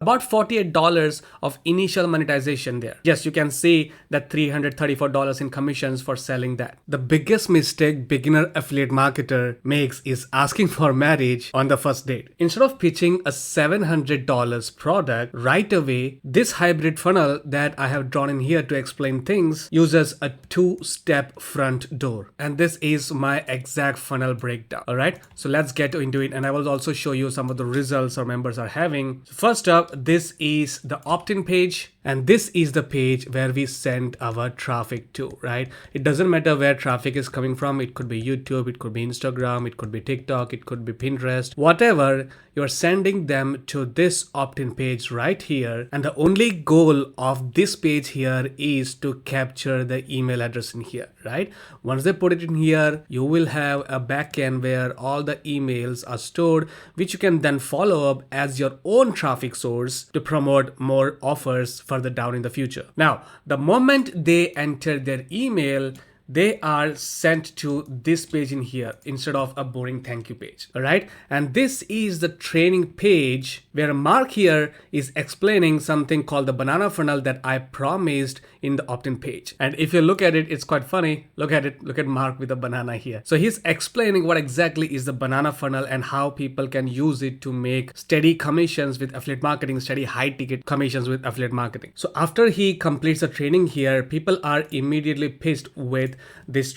about $48 of initial monetization there. Yes, you can see that $334 in commissions for selling that. The biggest mistake beginner affiliate marketer makes is asking for marriage on the first date. Instead of pitching a $700 product right away, this hybrid funnel that I have drawn in here to explain things uses a two-step front door. And this is my exact funnel breakdown. All right, so let's get into it. And I will also show you some of the results our members are having. So first up, this is the opt-in page, and this is the page where we send our traffic to, right? It doesn't matter where traffic is coming from. It could be YouTube, it could be Instagram, it could be TikTok, it could be Pinterest, whatever. You're sending them to this opt-in page right here. And the only goal of this page here is to capture the email address in here, right? Once they put it in here, you will have a backend where all the emails are stored, which you can then follow up as your own traffic source to promote more offers further down in the future. Now, the moment they enter their email, they are sent to this page in here instead of a boring thank you page. All right. And this is the training page where Mark here is explaining something called the banana funnel that I promised in the opt-in page. And if you look at it, it's quite funny. Look at it. Look at Mark with a banana here. So he's explaining what exactly is the banana funnel and how people can use it to make steady commissions with affiliate marketing, steady high ticket commissions with affiliate marketing. So after he completes the training here, people are immediately pissed with this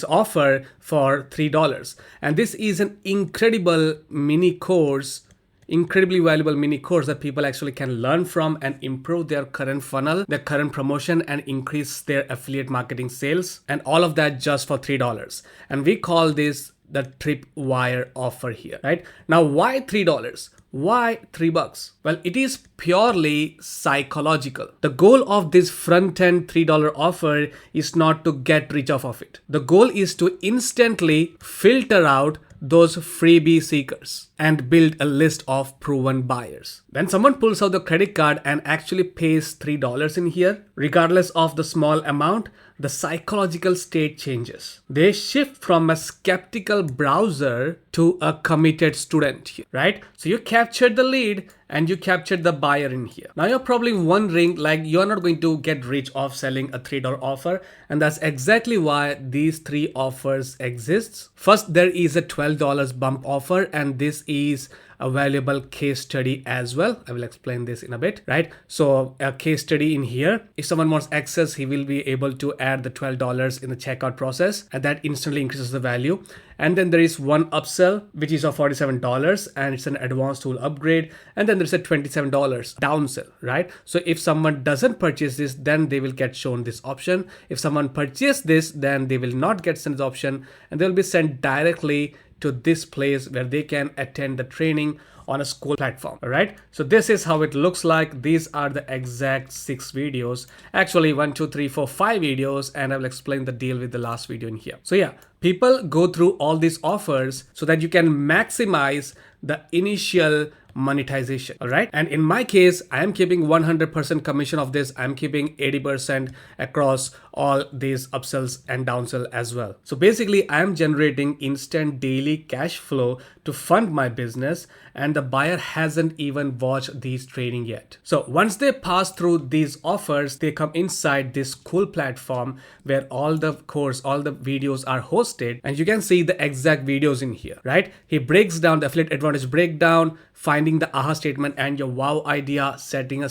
offer for $3. And this is an incredibly valuable mini course that people actually can learn from and improve their current funnel, their current promotion, and increase their affiliate marketing sales. And all of that just for $3. And we call this the Tripwire offer here, right? Now, why $3? Why $3? Well, it is purely psychological. The goal of this front-end $3 offer is not to get rich off of it. The goal is to instantly filter out those freebie seekers and build a list of proven buyers. When someone pulls out the credit card and actually pays $3 in here, regardless of the small amount, the psychological state changes. They shift from a skeptical browser to a committed student here, right? So you captured the lead and you captured the buyer in here. Now you're probably wondering, like, you're not going to get rich off selling a $3 offer. And that's exactly why these three offers exists. First, there is a $12 bump offer, and this is a valuable case study as well. I will explain this in a bit, right? So a case study in here, if someone wants access, he will be able to add the $12 in the checkout process, and that instantly increases the value. And then there is one upsell, which is of $47, and it's an advanced tool upgrade. And then there's a $27 downsell, right? So if someone doesn't purchase this, then they will get shown this option. If someone purchases this, then they will not get sent this option, and they'll be sent directly to this place where they can attend the training on a school platform. All right, so this is how it looks like. These are the exact 6 videos, actually 1 2 3 4 5 videos, and I will explain the deal with the last video in here. So yeah, people go through all these offers so that you can maximize the initial monetization. All right, and in my case, I am keeping 100% commission of this. I'm keeping 80% across all these upsells and downsell as well. So basically, I am generating instant daily cash flow to fund my business, and the buyer hasn't even watched these training yet. So once they pass through these offers, they come inside this cool platform where all the videos are hosted, and you can see the exact videos in here, right? He breaks down the affiliate advantage breakdown, finding the aha statement and your wow idea, setting a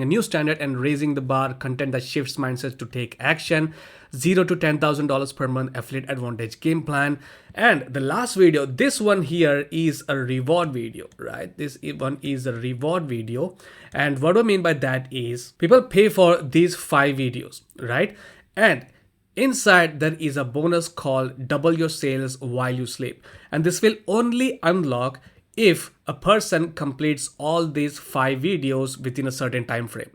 new standard and raising the bar, content that shifts mindsets to take action, $0 to $10,000 per month affiliate advantage game plan. And the last video, this one here is a reward video, right? This one is a reward video. And what I mean by that is people pay for these 5 videos, right? And inside there is a bonus called double your sales while you sleep. And this will only unlock if a person completes all these 5 videos within a certain time frame.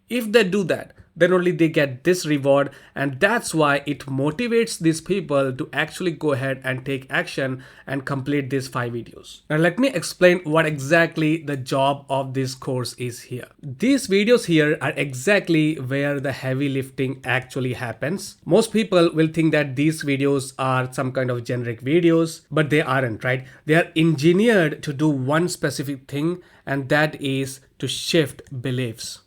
If they do that, then only they get this reward, and that's why it motivates these people to actually go ahead and take action and complete these 5 videos. Now let me explain what exactly the job of this course is here. These videos here are exactly where the heavy lifting actually happens. Most people will think that these videos are some kind of generic videos, but they aren't, right? They are engineered to do one specific thing, and that is to shift beliefs,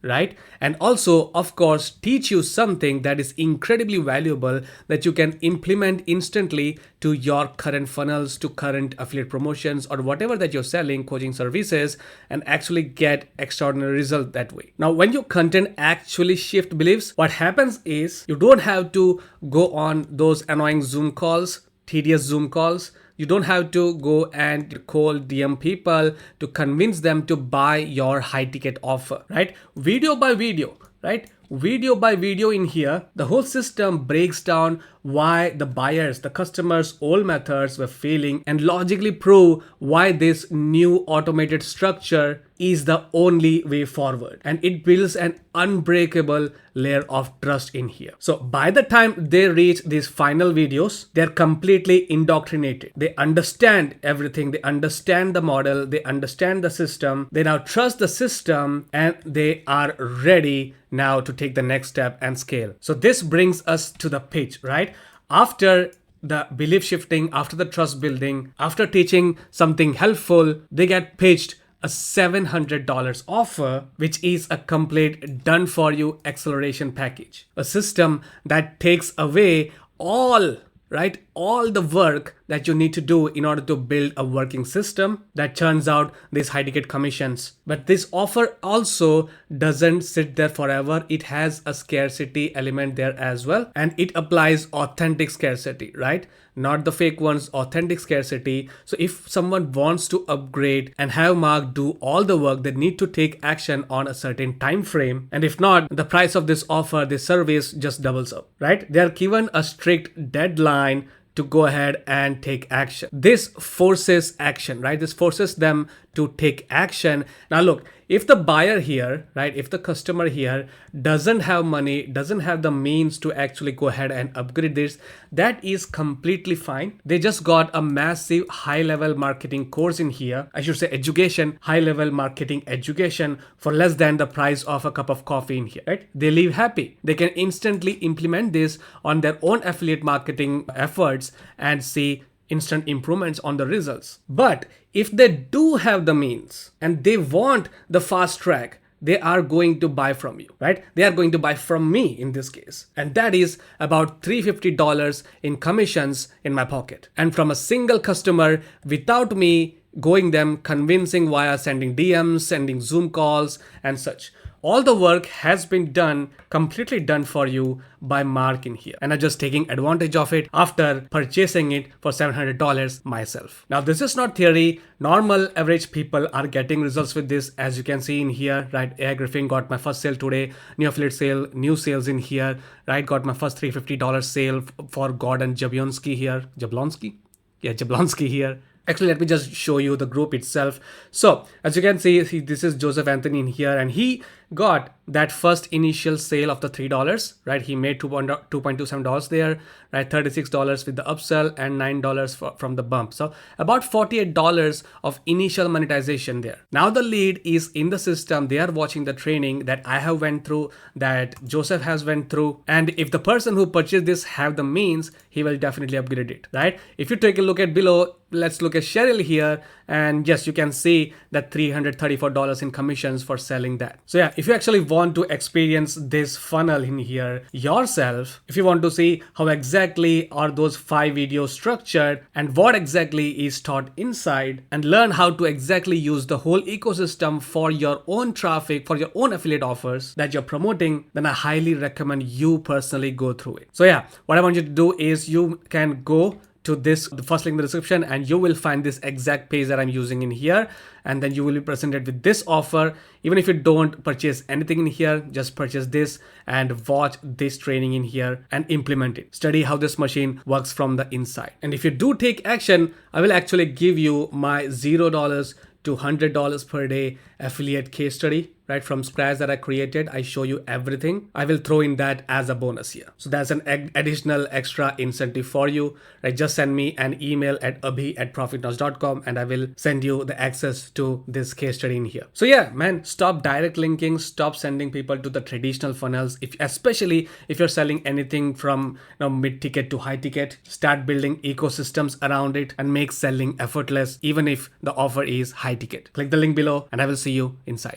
right? And also, of course, teach you something that is incredibly valuable that you can implement instantly to your current funnels, to current affiliate promotions, or whatever that you're selling, coaching services, and actually get extraordinary result that way. Now, when your content actually shift beliefs, what happens is you don't have to go on those annoying Zoom calls, tedious Zoom calls. You don't have to go and call DM people to convince them to buy your high ticket offer, right? Video by video, right? Video by video in here, the whole system breaks down why the buyers, the customers' old methods were failing and logically prove why this new automated structure is the only way forward. And it builds an unbreakable layer of trust in here. So by the time they reach these final videos, they're completely indoctrinated. They understand everything. They understand the model. They understand the system. They now trust the system, and they are ready now to take the next step and scale. So this brings us to the pitch, right? After the belief shifting, after the trust building, after teaching something helpful, they get pitched a $700 offer, which is a complete done for you acceleration package. A system that takes away all the work that you need to do in order to build a working system that churns out these high ticket commissions. But this offer also doesn't sit there forever. It has a scarcity element there as well. And it applies authentic scarcity, right? Not the fake ones, authentic scarcity. So if someone wants to upgrade and have Mark do all the work, they need to take action on a certain time frame. And if not, the price of this offer, this service just doubles up, right? They are given a strict deadline to go ahead and take action. This forces action, right? This forces them to take action. Now look, if the buyer here, right, if the customer here doesn't have money, doesn't have the means to actually go ahead and upgrade this, that is completely fine. They just got a massive high-level marketing course in here. I should say education, high-level marketing education for less than the price of a cup of coffee in here, right? They leave happy. They can instantly implement this on their own affiliate marketing efforts and see instant improvements on the results. But if they do have the means and they want the fast track, they are going to buy from you, right? They are going to buy from me in this case. And that is about $350 in commissions in my pocket. And from a single customer without me going them convincing via sending DMs, sending Zoom calls and such. All the work has been done, completely done for you by Mark in here. And I'm just taking advantage of it after purchasing it for $700 myself. Now, this is not theory. Normal average people are getting results with this, as you can see in here, right? AI Griffin got my first sale today, new affiliate sale, new sales in here, right? Got my first $350 sale for Gordon Jablonski here. Jablonski? Yeah, Jablonski here. Actually, let me just show you the group itself. So as you can see, this is Joseph Anthony in here, and he got that first initial sale of the $3, right? He made $2.27 there, right? $36 with the upsell and $9 from the bump. So about $48 of initial monetization there. Now the lead is in the system. They are watching the training that I have went through, that Joseph has went through. And if the person who purchased this have the means, he will definitely upgrade it, right? If you take a look at below, let's look at Cheryl here. And yes, you can see that $334 in commissions for selling that. So yeah, if you actually want to experience this funnel in here yourself, if you want to see how exactly are those 5 videos structured and what exactly is taught inside, and learn how to exactly use the whole ecosystem for your own traffic, for your own affiliate offers that you're promoting, then I highly recommend you personally go through it. So yeah, what I want you to do is you can go to this, the first link in the description, and you will find this exact page that I'm using in here, and then you will be presented with this offer. Even if you don't purchase anything in here, just purchase this and watch this training in here and implement it. Study how this machine works from the inside. And if you do take action, I will actually give you my $0 to $100 per day affiliate case study, right, from scratch that I created. I show you everything. I will throw in that as a bonus here. So that's an additional extra incentive for you, right? Just send me an email at abhi@profitnows.com and I will send you the access to this case study in here. So yeah, man, stop direct linking, stop sending people to the traditional funnels. Especially if you're selling anything from mid ticket to high ticket, start building ecosystems around it and make selling effortless, even if the offer is high ticket. Click the link below and I will see you inside.